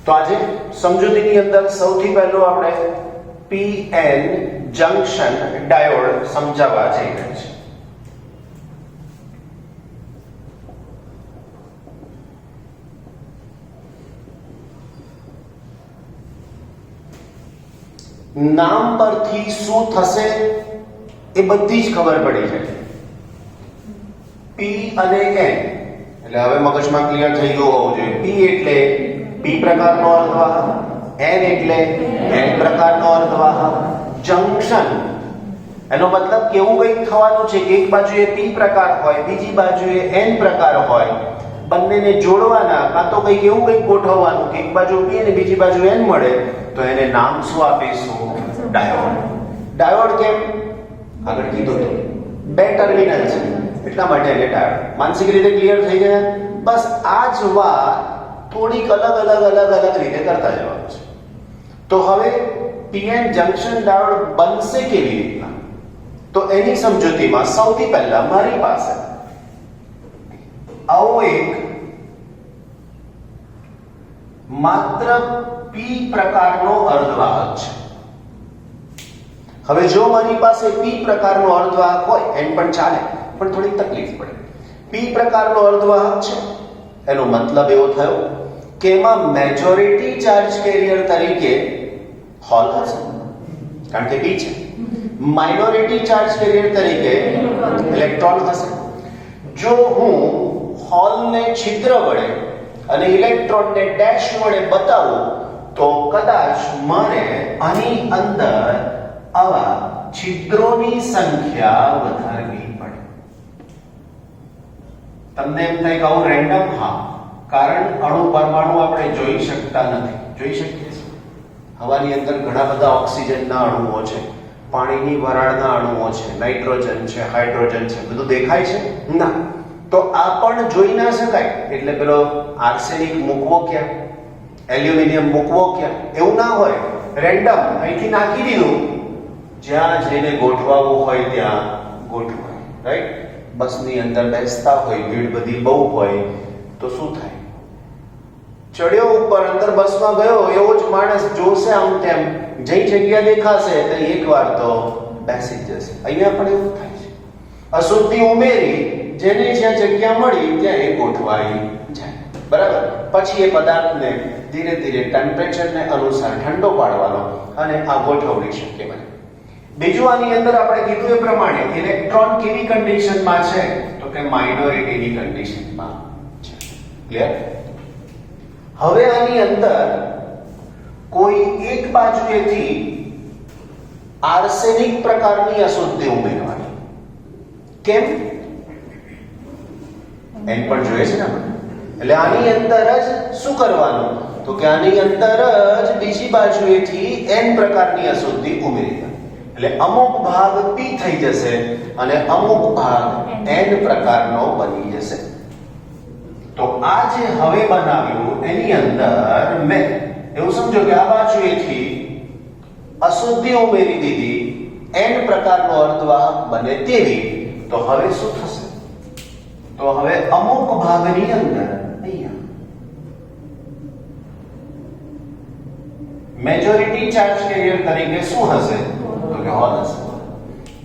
તો આજે સમજૂતીની અંદર સૌથી પહેલું આપણે પીએન જંક્શન ડાયોડ સમજાવવા જઈ રહ્યા છીએ. નામ પરથી શું થશે એ બધી જ ખબર પડી જાય. પી અને એન એટલે હવે મગજમાં ક્લિયર થઈ ગયું હોવું જોઈએ. પી એટલે પી પ્રકારનો અર્ધવાહક, એન એટલે એન પ્રકારનો અર્ધવાહક. જંક્શન એનો મતલબ કેવું કંઈક થવાનું છે કે એક બાજુએ પી પ્રકાર હોય, બીજી બાજુએ એન પ્રકાર હોય, બંનેને જોડવાના કાં તો કંઈક એવું કંઈક ગોઠવવાનું કે એક બાજુ પી અને બીજી બાજુ એન મળે, તો એને નામ શું આપીશું? ડાયોડ. ડાયોડ કેમ? આગળ કીધું તો બે ટર્મિનલ છે એટલા માટે એને ડાયોડ. માનસિક રીતે ક્લિયર થઈ ગયા? બસ આ જ વાત થોડીક અલગ રીતે કરતા જવાનું છે. તો હવે પીએન જંક્શન ડાયોડ બનશે કેવી રીતના? તો એની સમજૂતીમાં સૌથી પહેલા મારી પાસે આવો એક માત્ર પી પ્રકારનો અર્ધવાહક છે. હવે જો મારી પાસે પી પ્રકારનો અર્ધવાહક હોય, એન પણ ચાલે પણ થોડી તકલીફ પડે. પી પ્રકારનો અર્ધવાહક છે એનો મતલબ એવો થયો કે એમાં મેજોરિટી ચાર્જ કેરિયર તરીકે હોલ હશે કારણ કે પી છે. માઇનોરિટી ચાર્જ કેરિયર તરીકે ઇલેક્ટ્રોન હશે. જો હું હોલને છિદ્ર વડે અને ઇલેક્ટ્રોનને ડેશ વડે બતાવું તો કદાચ મારે આની અંદર આવા છિદ્રોની સંખ્યા વધારવી પડે. તમને એમ થાય કે આવું રેન્ડમ? હા, કારણ અણુ પરમાણુ આપણે જોઈ શકતા નથી. જોઈ શકીએ છીએ હવાની અંદર ઘણા બધા ઓક્સિજનના અણુઓ છે, પાણીની વરાળના અણુઓ છે, નાઇટ્રોજન છે, હાઇડ્રોજન છે, બધું દેખાય છે? ના. તો આ પણ જોઈ ના શકાય. એટલે પેલો આર્સેનિક મૂકવો ક્યાં, એલ્યુમિનિયમ મૂકવો ક્યાં, એવું ના હોય. રેન્ડમ અહીંથી નાખી દીધું, જ્યાં જઈને ગોઠવાવું હોય ત્યાં ગોઠવાય. રાઈટ? બસની અંદર બેસતા હોય, ભીડ બધી બહુ હોય તો શું થાય? ચડ્યો ઉપર, અંદર બસમાં ગયો, એવો જ માણસ જોશે આમ તેમ, જે જગ્યા દેખાશે તો એકવાર તો બેસી જ જશે. અહીંયા પણ એવું થાય છે. અશુદ્ધિ ઉમેરી જેને જ્યાં જગ્યા મળી ત્યાં એ ગોઠવાઈ જાય. બરાબર? પછી એ પદાર્થને ધીરે ધીરે ટેમ્પરેચરને અનુસાર ઠંડો પાડવાનો અને આ ગોઠવણી શક્ય બને. બીજું આની અંદર આપણે કીધું એ પ્રમાણે ઇલેક્ટ્રોન કેવી કન્ડિશનમાં છે? તો કે માઇનોરિટીની કન્ડિશનમાં છે. ક્લિયર? હવે આની અંદર કોઈ એક બાજુએથી આર્સેનિક પ્રકારની અશુદ્ધિ ઉમેરવાની. કેમ? એન પણ જોઈએ છે ને આપણે. એટલે આની અંદર જ શું કરવાનું? તો કે આની અંદર જ બીજી બાજુએથી એન પ્રકારની અશુદ્ધિ ઉમેરી દેવાની. એટલે અમુક ભાગ પી થઈ જશે અને અમુક ભાગ એન પ્રકારનો બની જશે. તો આ જે હવે બનાવ્યું એની અંદર મેં એવું સમજો કે આ બાજુએથી અશુદ્ધિ ઉમેરી દીધી, એન પ્રકારનો અર્ધવાહક બને તેવી. તો હવે શું થશે? તો હવે અમુક ભાગની અંદર અહીંયા મેજોરિટી ચાર્જ કેરિયર તરીકે શું હશે? તો કે હોલ હશે.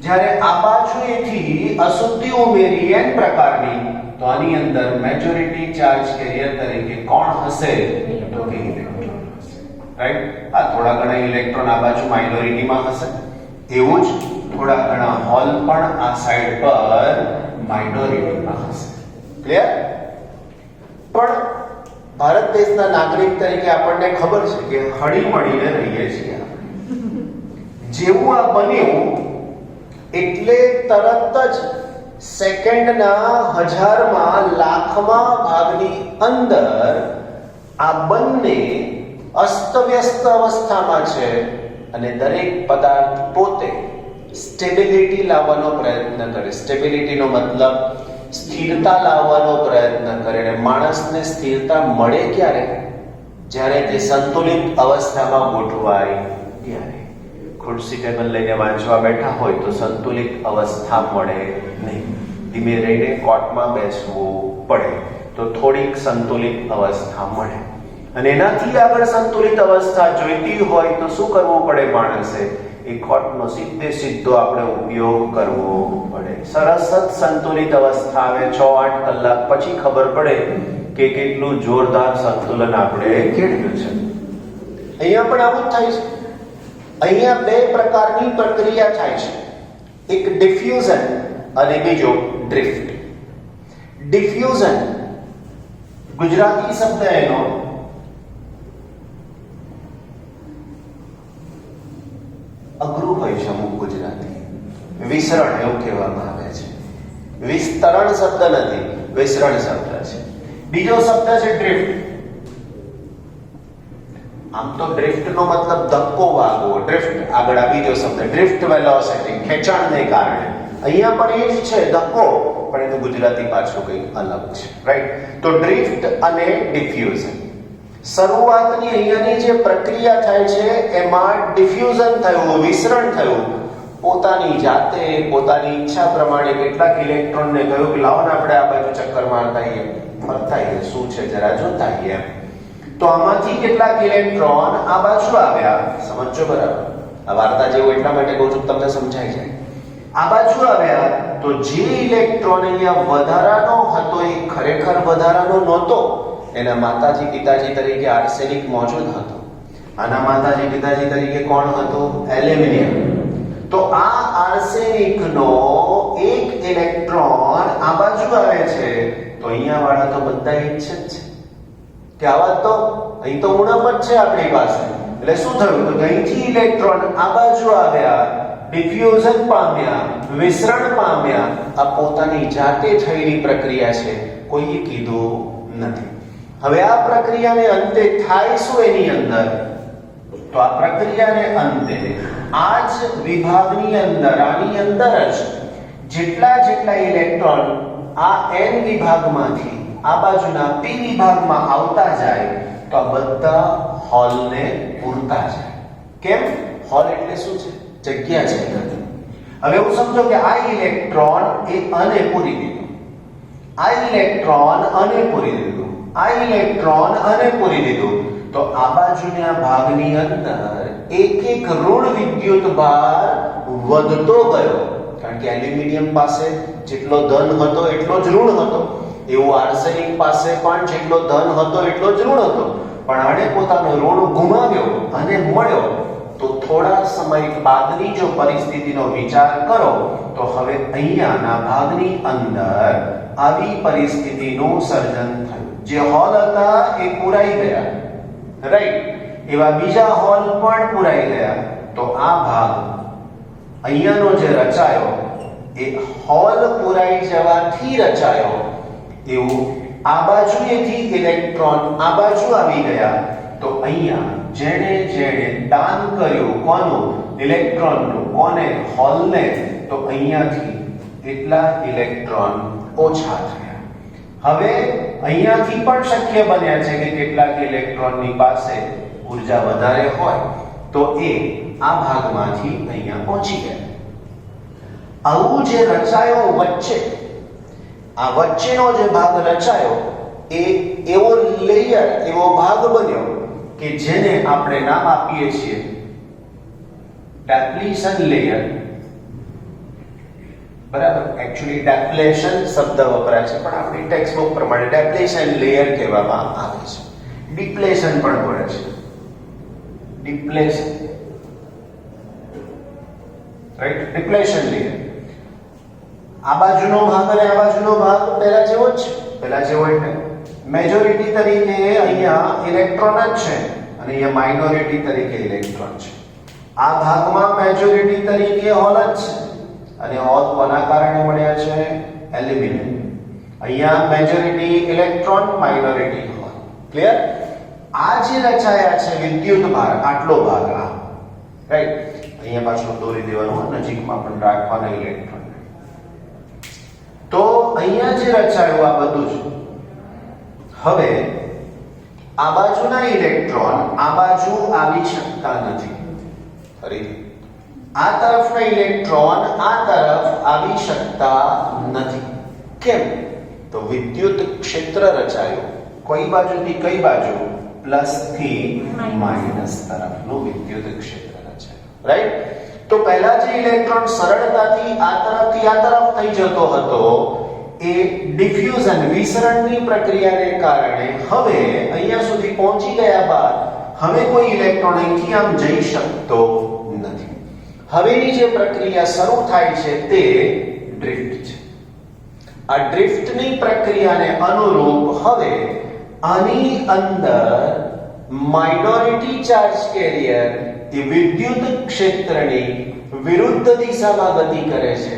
જ્યારે આ બાજુએથી અશુદ્ધિ ઉમેરી એન પ્રકારની, તો આની અંદર મેજોરિટી ચાર્જ કેરિયર તરીકે કોણ હશે? તો કે ઇલેક્ટ્રોન હશે. રાઈટ? આ થોડા ઘણા ઇલેક્ટ્રોન આ બાજુ માઇનોરિટીમાં હશે, એવું જ થોડા ઘણા હોલ પણ આ સાઈડ પર માઇનોરિટીમાં હશે. ક્લિયર? પણ ભારત દેશના નાગરિક તરીકે આપણને ખબર છે કે હળી મળીને રહીએ છીએ. જેવું આ બન્યું એટલે તરત જ સેકન્ડના હજારમાં લાખમાં ભાગની અંદર આ બંને અસ્તવ્યસ્ત અવસ્થામાં છે અને દરેક પદાર્થ પોતે સ્ટેબિલિટી લાવવાનો પ્રયત્ન કરે. સ્ટેબિલિટીનો મતલબ સ્થિરતા લાવવાનો પ્રયત્ન કરે. અને માણસને સ્થિરતા મળે ક્યારે? જ્યારે તે સંતુલિત અવસ્થામાં ગોઠવાય ત્યારે. ખુરશી ટેબલ લઈને વાંચવા બેઠા હોય તો સંતુલિત અવસ્થા મળે નહીં. ધીમે રહીને કોર્ટમાં બેસવું પડે તો થોડીક સંતુલિત અવસ્થા મળે. અને એનાથી આગળ સંતુલિત અવસ્થા જોઈતી હોય તો શું કરવું પડે માણસે? એ ખોટનો સીધો આપણે ઉપયોગ કરવો પડે. સરસ જ સંતુલિત અવસ્થા આવે 6-8 કલાક પછી ખબર પડે કે કેટલું જોરદાર સંતુલન આપણે કેળવ્યું છે. અહીંયા પણ આવું જ થાય છે. અહીંયા બે પ્રકારની પ્રક્રિયા થાય છે, એક ડિફ્યુઝન અને બીજો ડ્રિફ્ટ. ડિફ્યુઝન ગુજરાતી શબ્દ એનો અઘરું હોય છે અમુક ગુજરાતી. વિસરણ એવું કહેવામાં આવે છે. વિસ્તરણ શબ્દ નથી, વિસરણ શબ્દ છે. બીજો શબ્દ છે ડ્રિફ્ટ. આમ તો ડ્રિફ્ટ નો મતલબ ધક્કો વાગવો, ડ્રિફ્ટ આગળ આ બીજો શબ્દ ડ્રિફ્ટ વેલોસિટી, ખેંચાણને કારણે. અહીંયા પણ એ જ છે ધક્કો, પણ એનું ગુજરાતી પાછું કંઈક અલગ છે, રાઈટ? તો ડ્રિફ્ટ અને ડિફ્યુઝન. શરૂઆતની અહીંયાની જે પ્રક્રિયા થાય છે એમાં ડિફ્યુઝન થયું, વિસરણ થયું. પોતાની જાતે પોતાની ઈચ્છા પ્રમાણે કેટલાક ઇલેક્ટ્રોનને કહ્યું કે લાવો ને આપણે આ બાજુ ચક્કર મારતા આવીએ, ફરતા આવીએ, શું છે જરા જોતા આવીએ. તો આમાંથી કેટલાક ઇલેક્ટ્રોન આ બાજુ આવ્યા. સમજો બરાબર? આ વાર્તા જેવું એટલા માટે કહું છું તમને સમજાય જાય. આ બાજુ આવ્યા તો જે ઇલેક્ટ્રોન અહીંયા વધારાનો હતો એ ખરેખર વધારાનો નહોતો. એના માતાજી પિતાજી તરીકે આર્સેનિક મોજૂદ હતો. આના માતાજી પિતાજી તરીકે કોણ હતું? એલ્યુમિનિયમ. તો આ આર્સેનિકનો એક ઇલેક્ટ્રોન આ બાજુ આવે છે તો અહીંયા વાળા તો બધા ઈચ્છે જ છે કે આવા તો અહીં તો ઉણપ જ છે આપણી પાસે. એટલે શું થયું? તો અહીંથી ઇલેક્ટ્રોન આ બાજુ આવ્યા, ડિફ્યુઝન પામ્યા, વિસરણ પામ્યા. આ પોતાની જાતે થયેલી પ્રક્રિયા છે, કોઈએ કીધું નથી. હવે આ પ્રક્રિયાને અંતે થાય શું એની અંદર? તો આ પ્રક્રિયાને અંતે આ જ વિભાગની અંદર, આની અંદર જ જેટલા ઇલેક્ટ્રોન આ n વિભાગમાંથી આ બાજુના p વિભાગમાં આવતા જાય તો આ બધા હોલને પૂરતા જાય. કેમ? હોલ એટલે શું છે? જગ્યા છે. હવે એવું સમજો કે આ ઇલેક્ટ્રોન એ આને પૂરી દીધું, આ ઇલેક્ટ્રોન આને પૂરી દીધું, આ ઇલેક્ટ્રોન આને પૂરી દીધું. તો આ બાજુના ભાગની અંદર એક ઋણ વિદ્યુત ભાર વધતો ગયો, કારણ કે એલ્યુમિનિયમ પાસે જેટલો ધન હતો એટલો જ ઋણ હતો. એવું આર્સેનિક પાસે પણ જેટલો ધન હતો એટલો જ ઋણ હતો. પણ આણે પોતાનો ઋણ ગુમાવ્યો અને મળ્યો. તો થોડા સમય બાદની જો પરિસ્થિતિનો વિચાર કરો તો હવે અહીંયાના ભાગની અંદર આવી પરિસ્થિતિનું સર્જન થયું. જે હોલ હતા એ પૂરાઈ ગયા, રાઈટ? એવા બીજા હોલ પણ પૂરાઈ ગયા. તો આ ભાગ અહીંયાનો જે રચાયો એ હોલ પૂરાઈ જવાથી રચાયો. એવું આ બાજુએથી ઇલેક્ટ્રોન આ બાજુ આવી ગયા. તો અહીંયા જેણે દાન કર્યું, કોનું? ઇલેક્ટ્રોનનું. કોને? હોલને. તો અહીંયાથી એટલા ઇલેક્ટ્રોન ઓછા થયા. હવે અહીંયાથી પણ શક્ય બન્યા છે કે કેટલાક ઇલેક્ટ્રોનની પાસે ઉર્જા વધારે હોય તો એ આ ભાગમાંથી અહીંયા પહોંચી ગયા. આવું જે રચાયો વચ્ચે, આ વચ્ચેનો જે ભાગ રચાયો એ એવો લેયર, એવો ભાગ બન્યો કે જેને આપણે નામ આપીએ છીએ ડેપ્લીશન લેયર. બરાબર? એકચ્યુઅલી ડેપ્લેશન શબ્દ વપરાય છે પણ આપણી ટેક્સ્ટ બુક પ્રમાણે ડેપ્લેશન લેયર કહેવામાં આવે છે. ડિપ્લેશન પણ બોલે છે, ડિપ્લેશન, રાઈટ? Depletion layer. આ બાજુનો ભાગ અને આ બાજુનો ભાગ પહેલા જેવો જ છે. પહેલા જેવો એટલે મેજોરિટી તરીકે અહીંયા ઇલેક્ટ્રોન જ છે અને અહીંયા માઇનોરિટી તરીકે ઇલેક્ટ્રોન છે. આ ભાગમાં મેજોરિટી તરીકે હોલ જ છે અને હોલ કોના કારણે મળ્યા છે? એલ્યુમિનિયમ. અહીંયા majority electron, minority hole. Clear? આ જે રચાયા છે વિદ્યુત ભાર, આટલો ભાગ આ, રાઈટ? અહીંયા પાછું દોરી દેવાનું, નજીકમાં પણ રાખવાના ઇલેક્ટ્રોન. તો અહીંયા જે રચાયું આ બધું જ. હવે આ બાજુના ઇલેક્ટ્રોન આ બાજુ આવી શકતા નથી. ફરીથી આ તરફના ઇલેક્ટ્રોન આ તરફ આવી શકતા નથી. કેમ? તો વિદ્યુત ક્ષેત્ર રચાયું. કઈ બાજુથી કઈ બાજુ? પ્લસ થી માઇનસ તરફનું વિદ્યુત ક્ષેત્ર રચાયું. રાઈટ? તો પહેલા જે ઇલેક્ટ્રોન સરળતાથી આ તરફથી આ તરફ થઈ જતો હતો એ ડિફ્યુઝન વિસરણની પ્રક્રિયાને કારણે હવે અહીંયા સુધી પહોંચી ગયા બાદ હવે કોઈ ઇલેક્ટ્રોન અહીંથી આમ જઈ શકતો નથી. હવેની જે પ્રક્રિયા શરૂ થાય છે તે ડ્રિફ્ટ છે. આ ડ્રિફ્ટની પ્રક્રિયાને અનુરૂપ હવે આની અંદર માઇનોરિટી ચાર્જ કેરિયર એ વિદ્યુત ક્ષેત્રની વિરુદ્ધ દિશામાં ગતિ કરે છે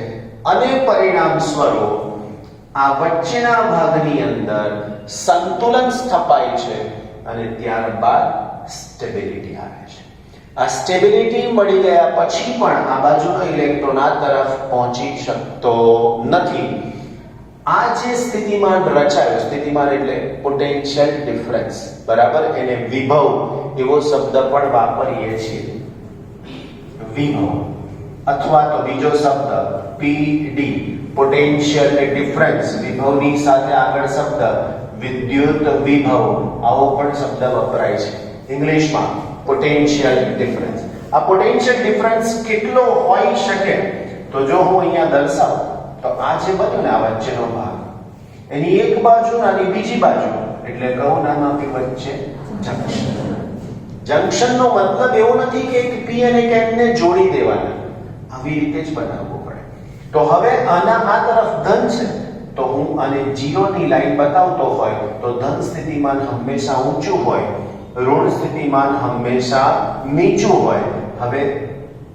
અને પરિણામ સ્વરૂપ આ વચ્ચેના ભાગની અંદર સંતુલન સ્થપાય છે અને ત્યારબાદ સ્ટેબિલિટી આવે છે. આ સ્ટેબિલિટી મળી ગયા પછી પણ આ બાજુનો ઇલેક્ટ્રોન આ તરફ પહોંચી શકતો નથી. આ જે સ્થિતિમાન રચાયું, સ્થિતિમાન એટલે પોટેન્શિયલ ડિફરન્સ, બરાબર, એને વિભવ એવો શબ્દ પણ વાપરીએ છીએ. વિભવ અથવા તો બીજો શબ્દ પીડી, પોટેન્શિયલ ડિફરન્સ, વિભવની સાથે આગળ શબ્દ વિદ્યુત વિભવ, આવો પણ શબ્દ વપરાય છે ઇંગ્લિશમાં, પોટેન્શિયલ ડિફરન્સ. આ પોટેન્શિયલ ડિફરન્સ કેટલો હોઈ શકે તો જો હું અહીંયા દર્શાવું તો આ જે બન્યું ને આ વચ્ચેનો ભાગ, એની એક બાજુ અને બીજી બાજુ એટલે કહું નામાંથી વચ્ચે જંક્શન. જંક્શનનો મતલબ એવો નથી કે એક પી અને એક એન ને જોડી દેવાના, આવી રીતે જ બનાવવું પડે. તો હવે આના આ તરફ ધન છે તો હું આને 0 ની લાઈન બતાવતો હોય તો ધન સ્થિતિમાન હંમેશા ઊંચું હોય, ઋણ સ્થિતિમાન હંમેશા નીચું હોય. હવે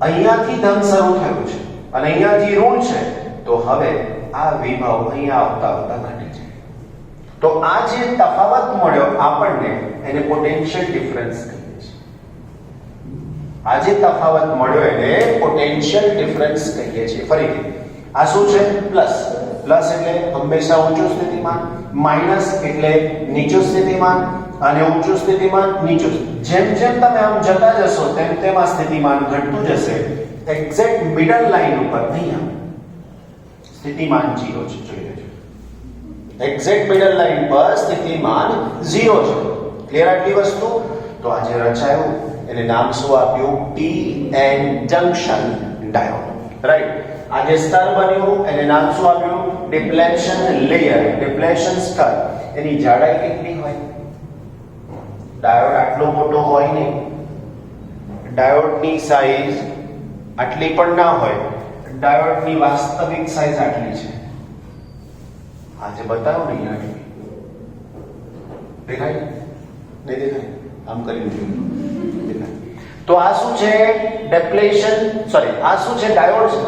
અહીંયાથી ધન શરૂ થયું છે અને અહીંયાથી ઋણ છે તો હવે આ વિભવ અહીંયા આવતા આવતા ઘટી જાય. તો આ જે તફાવત મળ્યો આપણને એને પોટેન્શિયલ ડિફરન્સ કહીએ છીએ. આ જે તફાવત મળ્યો એને પોટેન્શિયલ ડિફરન્સ કહીએ છીએ. ફરીથી આ શું છે? પ્લસ. પ્લસ એટલે હંમેશા ઊંચું સ્થિતિમાન, માઇનસ એટલે નીચું સ્થિતિમાન અને ઊંચું સ્થિતિમાન નીચું. જેમ જેમ તમે આમ જતા જશો તેમ તેમ આ સ્થિતિમાન ઘટતું જશે. એક્ઝેક્ટ મિડલ લાઈન ઉપર અહીંયા સ્થિતિમાન 0 છે, જોઈ લેજો. એક્ઝેક્ટ મિડલ લાઈન પર સ્થિતિમાન 0 છે. ક્લિયર આટલી વસ્તુ? તો આજે રચાયું એને નામ શું આપ્યું? PN junction diode. રાઈટ? આ જે સ્તર બન્યું એને નામ શું આપ્યું? ડિપ્લેશન લેયર, ડિપ્લેશન સ્તર. એની જાડાઈ કેટલી હોય? ડાયોડ આટલો મોટો હોય નહીં, ડાયોડની સાઈઝ આટલી પણ ના હોય. ડાયોડની વાસ્તવિક સાઈઝ આટલી છે. આજે બતાવો ને આટલી દેખાય? નહીં દેખાય? આમ કરી જોઈએ દેખાય. તો આ શું છે? ડેપ્લેશન, સોરી, આ શું છે? ડાયોડ છે.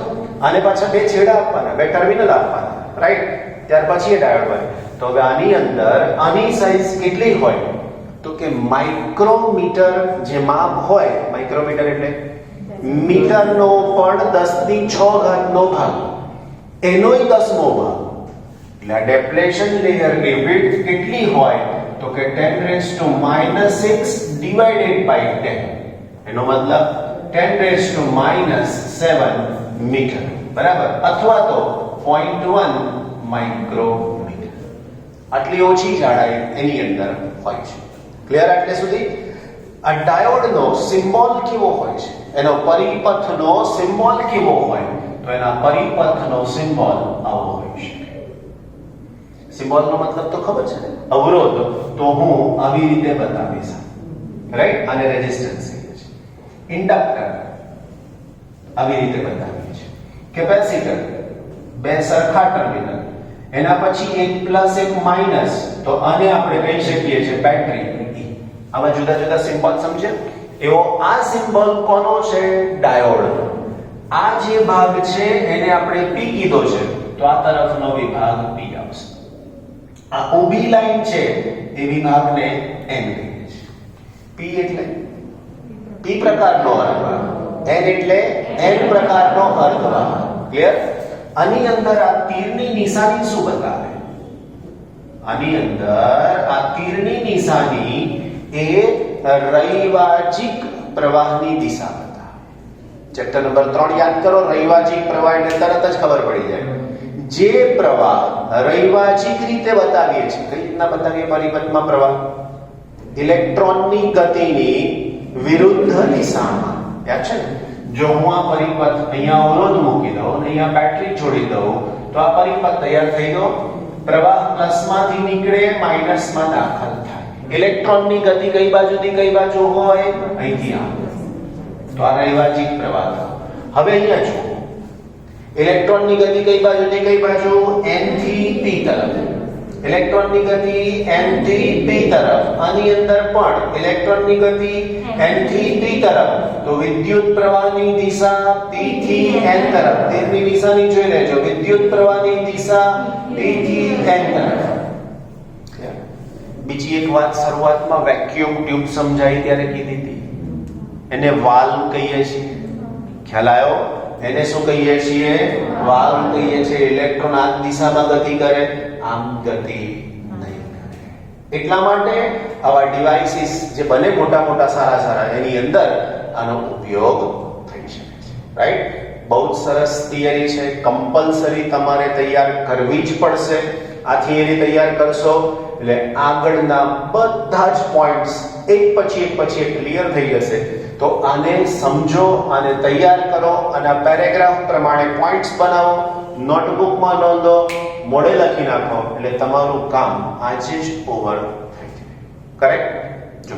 આને પાછા બે છેડા આપવાના, બે ટર્મિનલ આપવાના, રાઈટ? ત્યાર પછી એ ડાયોડ બને. તો હવે આની અંદર આની સાઈઝ કેટલી હોય તો કે માઇક્રોમીટર જે માપ હોય, માઇક્રોમીટર એટલે મીટરનો પણ 10⁶ નો ભાગ, એનોય 10મો ભાગ. એટલે આ ડેપ્લેશન લેયરની વિડ્થ કેટલી હોય તો કે 10⁻⁻6 ડિવાઇડેડ બાય 10. એનો મતલબ 10⁻⁻7 મીટર, બરાબર? અથવા તો 0.1 માઇક્રોમીટર. આટલી ઓછી જાડાઈ એની અંદર હોય છે. ક્લિયર આટલે સુધી? આ ડાયોડનો સિમ્બોલ કેવો હોય છે, એનો પરિપથનો સિમ્બોલ કેવો હોય તો એના પરિપથનો સિમ્બોલ આવો હોય છે. સિમ્બોલનો મતલબ તો ખબર છે ને? અવરોધ. તો હું આવી રીતે બતાવીશ, રાઈટ? આને રેઝિસ્ટન્સ કહીએ છીએ. ઇન્ડક્ટર આવી રીતે બતાવીએ છીએ. કેપેસિટર બે સરખા ટર્મિનલ, એના પછી એક પ્લસ એક માઇનસ, તો આને આપણે કહી શકીએ છીએ બેટરી. આવા જુદા જુદા સિમ્બોલ સમજે? એવો આ સિમ્બોલ કોનો છે? ડાયોડ. આ જે ભાગ છે એને આપણે પી કીધો છે તો આ તરફનો વિભાગ પી આવશે. આ ઊભી લાઈન છે એ વિભાગને એન કહીએ છીએ. પી એટલે પી પ્રકારનો અર્ધવાહક, એન એટલે એન પ્રકારનો અર્ધવાહક. ક્લિયર? આની અંદર આ તીરની નિશાની શું બતાવે? આની અંદર આ તીરની નિશાની એ રૈવાચિક પ્રવાહની દિશા બતાવે. ચેપ્ટર નંબર 3 યાદ કરો. રૈવાચિક પ્રવાહ એટલે તરત જ ખબર પડી જાય. જે પ્રવાહ રૈવાચિક રીતે બતાવીએ છીએ, કઈ રીતના બતાવીએ પરિપથમાં પ્રવાહ? ઇલેક્ટ્રોનની ગતિની વિરુદ્ધ દિશામાં. યાદ છે ને? જો હું આ પરિપથ અહીંયા અવરોધ મૂકી દઉં અને અહીંયા બેટરી જોડી દઉં તો આ પરિપથ તૈયાર થઈ ગયો. પ્રવાહ પ્લસમાંથી નીકળે, માઈનસમાં દાખલ થાય. ઇલેક્ટ્રોનની ગતિ કઈ બાજુથી કઈ બાજુ હોય? અહીંથી આમ. તો આ રૈવાજિક પ્રવાહ. હવે અહીંયા જુઓ, ઇલેક્ટ્રોનની ગતિ કઈ બાજુથી કઈ બાજુ? n થી p તરફ. ઇલેક્ટ્રોનની ગતિ n થી p તરફ. આની અંદર પણ ઇલેક્ટ્રોનની ગતિ n થી p તરફ. તો વિદ્યુત પ્રવાહની દિશા p થી n તરફ. તેની દિશાની જોઈ લેજો. વિદ્યુત પ્રવાહની દિશા p થી n તરફ. બીજી એક વાત શરૂઆતમાં વેક્યુમ ટ્યુબ સમજાઈ ત્યારે કીધી હતી. એને વાલ્વ કહીએ છીએ. ખ્યાલ આવ્યો? એને શું કહીએ છીએ? વાલ્વ કહીએ છીએ. ઇલેક્ટ્રોન આ દિશામાં ગતિ કરે, આમ ગતિ નહીં કરે. એટલા માટે આવા ડિવાઇસીસ જે બને મોટા મોટા સારા એની અંદર આનો ઉપયોગ થઈ શકે છે. રાઈટ? બહુ જ સરસ થિયરી છે. કમ્પલસરી તમારે તૈયાર કરવી જ પડશે. આ થિયરી તૈયાર કરશો એટલે આગળના બધા જ પોઈન્ટ્સ એક પછી એક ક્લિયર થઈ જશે. તો આને સમજો, આને તૈયાર કરો અને આ પેરેગ્રાફ પ્રમાણે પોઈન્ટ્સ બનાવો, નોટબુકમાં નોંધો, મોડે લખી નાખો એટલે તમારું કામ આજે જ ઓવર થઈ જાય. કરેક્ટ? જો